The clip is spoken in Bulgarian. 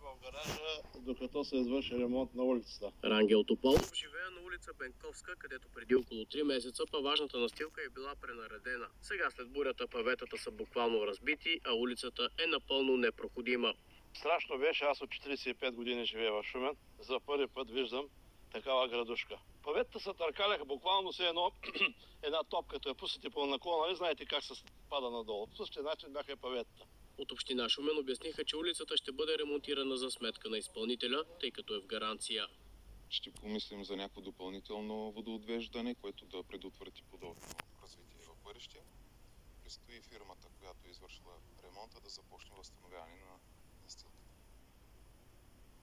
В гаража, докато се извърши ремонт на улицата. Рангел Тополов живее на улица Бенковска, където преди около 3 месеца паважната настилка е била пренаредена. Сега след бурята паветата са буквално разбити, а улицата е напълно непроходима. Страшно беше, аз от 45 години живея в Шумен. За първи път виждам такава градушка. Паветата се търкаляха буквално се една топка, като я пуснете по наклона, нали знаете как се пада надолу. По същия начин бяха и паветата. От община Шумен обясниха, че улицата ще бъде ремонтирана за сметка на изпълнителя, тъй като е в гаранция. Ще помислим за някакво допълнително водоотвеждане, което да предотврати подобно развитие в бъдеще. Предстои фирмата, която е извършила ремонта, да започне възстановяване на